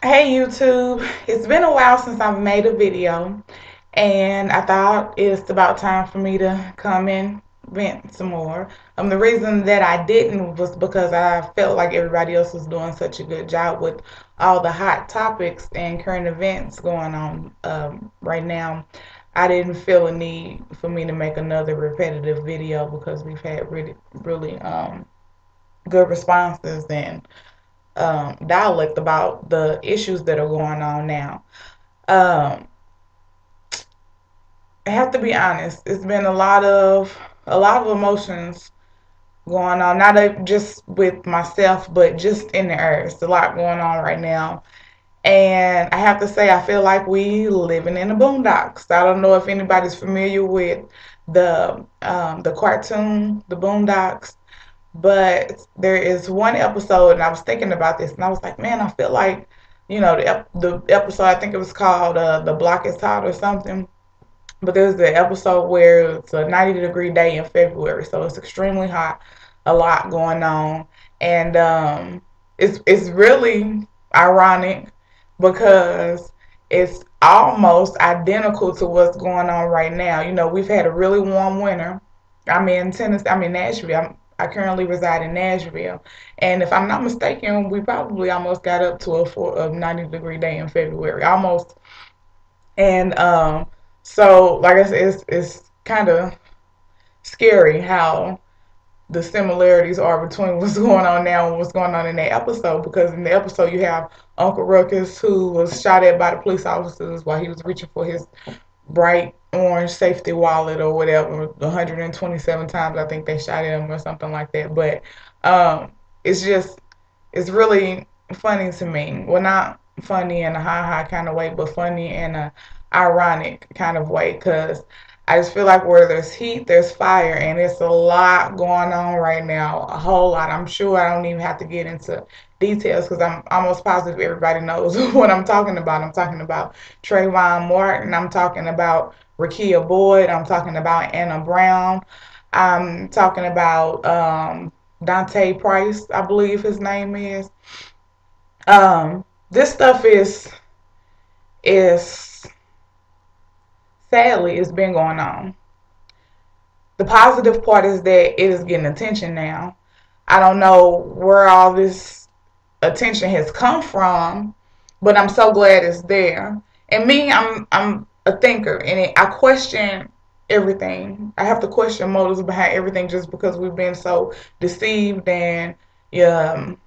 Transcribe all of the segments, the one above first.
Hey YouTube, it's been a while since I've made a video and I thought it's about time for me to come and vent some more. The reason that I didn't was because I felt like everybody else was doing such a good job with all the hot topics and current events going on right now. I didn't feel a need for me to make another repetitive video because we've had really good responses and dialect about the issues that are going on now. Um, I have to be honest. It's been a lot of emotions going on, not just with myself, but just in the earth. It's a lot going on right now. And I have to say, I feel like we living in the Boondocks. I don't know if anybody's familiar with the cartoon, the Boondocks. But there is one episode, and I was thinking about this, and I was like, man, I feel like, the episode, I think it was called The Block is Hot or something. But there's the episode where it's a 90-degree day in February, so it's extremely hot, a lot going on. And it's really ironic because it's almost identical to what's going on right now. We've had a really warm winter. I'm in Tennessee. I'm in Nashville. I currently reside in Nashville, and if I'm not mistaken, we probably almost got up to a 90-degree day in February, almost. And so like I said, it's kind of scary how the similarities are between what's going on now and what's going on in that episode. Because in the episode, you have Uncle Ruckus, who was shot at by the police officers while he was reaching for his bright orange safety wallet or whatever. 127 times I think they shot at him or something like that. But it's just it's really funny to me. Well, not funny in a ha ha kind of way, but funny in a ironic kind of way. Because I just feel like where there's heat, there's fire, and it's a lot going on right now. A whole lot. I'm sure I don't even have to get into details because I'm almost positive everybody knows what I'm talking about. I'm talking about Trayvon Martin. I'm talking about Rakia Boyd. I'm talking about Anna Brown. I'm talking about Dante Price, I believe his name is. This stuff is sadly it's been going on. The positive part is that it is getting attention now. I don't know where all this attention has come from, but I'm so glad it's there. And me, I'm a thinker, and I question everything. I have to question motives behind everything just because we've been so deceived and um,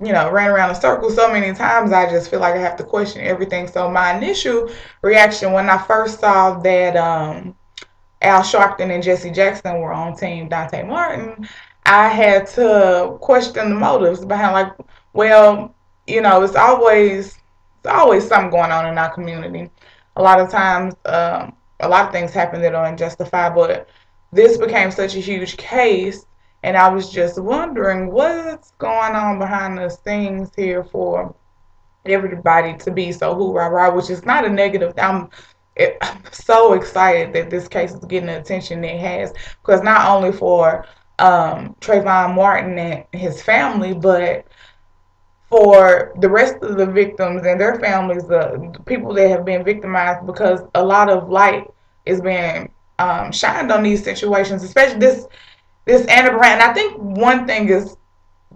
ran around in circles so many times. I just feel like I have to question everything. So my initial reaction when I first saw that Al Sharpton and Jesse Jackson were on Team Dante Martin, I had to question the motives behind, like, well, it's always something going on in our community. A lot of times, a lot of things happen that are unjustified, but this became such a huge case, and I was just wondering what's going on behind the scenes here for everybody to be so hoorah, which is not a negative. I'm so excited that this case is getting the attention it has, because not only for Trayvon Martin and his family, but for the rest of the victims and their families, the people that have been victimized, because a lot of light is being shined on these situations, especially this Anna Brown. And I think one thing is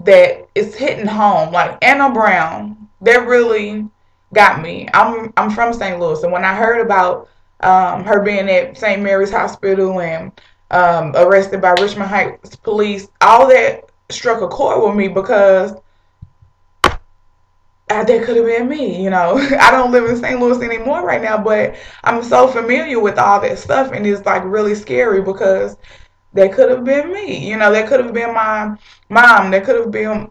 that it's hitting home. Like Anna Brown, that really got me. I'm from St. Louis, and when I heard about her being at St. Mary's Hospital and arrested by Richmond Heights police, all that struck a chord with me because that could have been me. I don't live in St. Louis anymore right now, but I'm so familiar with all that stuff, and it's like really scary because that could have been me. That could have been my mom. That could have been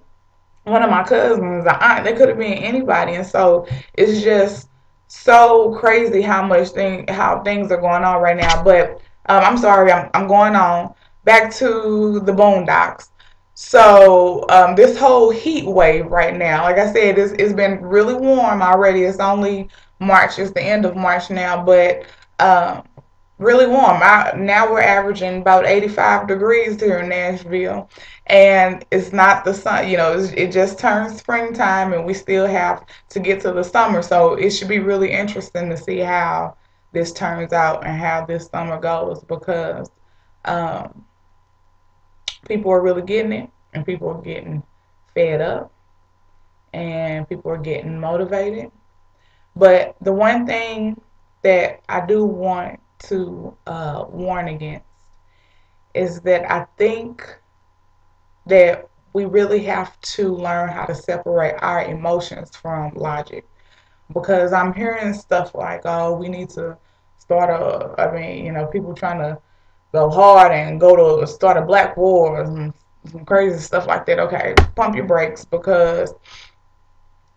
one of my cousins, an aunt. That could have been anybody. And so it's just so crazy how things are going on right now. But I'm sorry, I'm going on back to the Boondocks. So this whole heat wave right now, like I said, it's been really warm already. It's only March. It's the end of March now, but really warm. Now we're averaging about 85 degrees here in Nashville. And it's not the sun, it just turned springtime and we still have to get to the summer. So it should be really interesting to see how this turns out and how this summer goes, because um, people are really getting it, and people are getting fed up, and people are getting motivated. But the one thing that I do want to warn against is that I think that we really have to learn how to separate our emotions from logic. Because I'm hearing stuff like, oh, we need to start people trying to go hard and go to start a black war and some crazy stuff like that. Okay, pump your brakes, because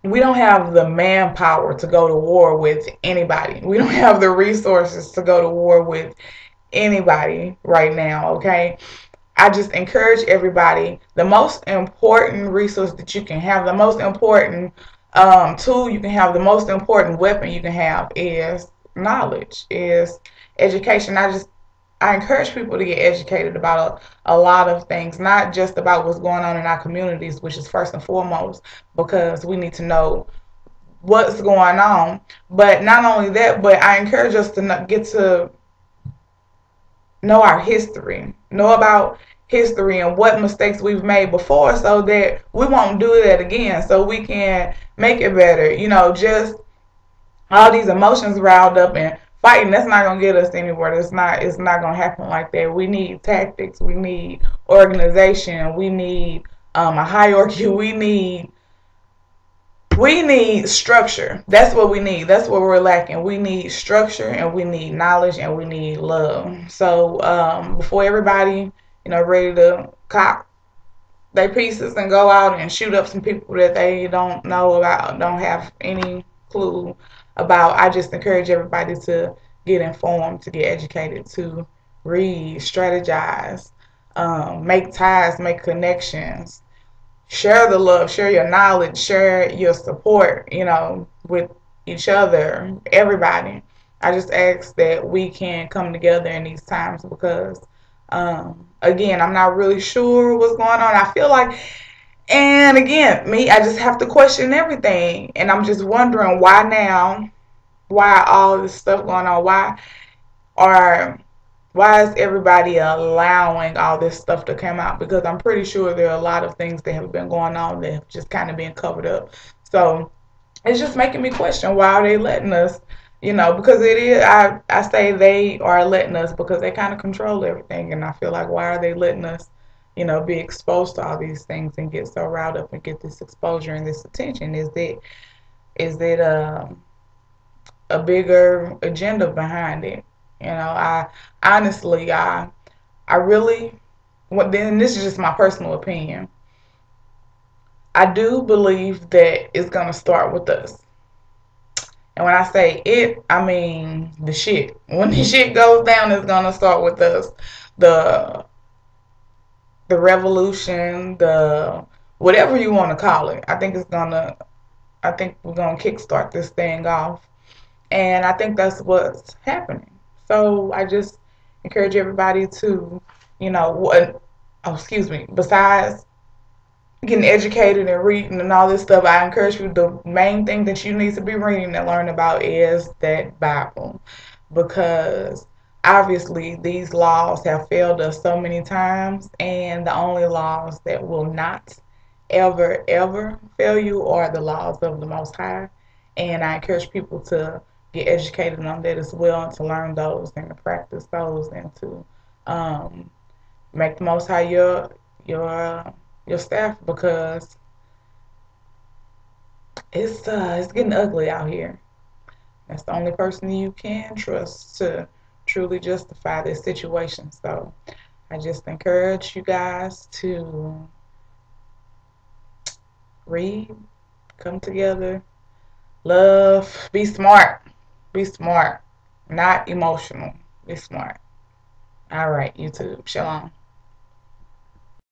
we don't have the manpower to go to war with anybody. We don't have the resources to go to war with anybody right now, okay? I just encourage everybody, the most important resource that you can have, the most important tool you can have, the most important weapon you can have is knowledge, is education. I encourage people to get educated about a lot of things, not just about what's going on in our communities, which is first and foremost, because we need to know what's going on. But not only that, but I encourage us to get to know our history, know about history and what mistakes we've made before, so that we won't do that again, so we can make it better. Just all these emotions riled up and fighting, that's not going to get us anywhere. It's not going to happen like that. We need tactics, we need organization, we need a hierarchy, we need structure. That's what we need. That's what we're lacking. We need structure, and we need knowledge, and we need love. So before everybody, ready to cop their pieces and go out and shoot up some people that they don't know about, don't have any clue about, I just encourage everybody to get informed, to get educated, to read, strategize, make ties, make connections, share the love, share your knowledge, share your support, with each other, everybody. I just ask that we can come together in these times, because, again, I'm not really sure what's going on. I feel like, and again, I just have to question everything. And I'm just wondering, why now? Why all this stuff going on? Are why is everybody allowing all this stuff to come out? Because I'm pretty sure there are a lot of things that have been going on that have just kind of been covered up. So it's just making me question, why are they letting us, because it is, I say they are letting us because they kind of control everything. And I feel like, why are they letting us, be exposed to all these things and get so riled up and get this exposure and this attention? Is it a bigger agenda behind it? I honestly, I really, then this is just my personal opinion. I do believe that it's gonna start with us. And when I say it, I mean the shit. When the shit goes down, it's gonna start with us. The the revolution, the whatever you want to call it. I think we're gonna kickstart this thing off. And I think that's what's happening. So I just encourage everybody to, excuse me, besides getting educated and reading and all this stuff, I encourage you, the main thing that you need to be reading and learn about is that Bible. Because obviously these laws have failed us so many times, and the only laws that will not ever, ever fail you are the laws of the Most High. And I encourage people to get educated on that as well, and to learn those and to practice those, and to um, make the Most High your your staff, because it's getting ugly out here. That's the only person you can trust to truly justify this situation. So I just encourage you guys to read, come together, love, be smart. Be smart, not emotional. Be smart. All right, YouTube. Shalom.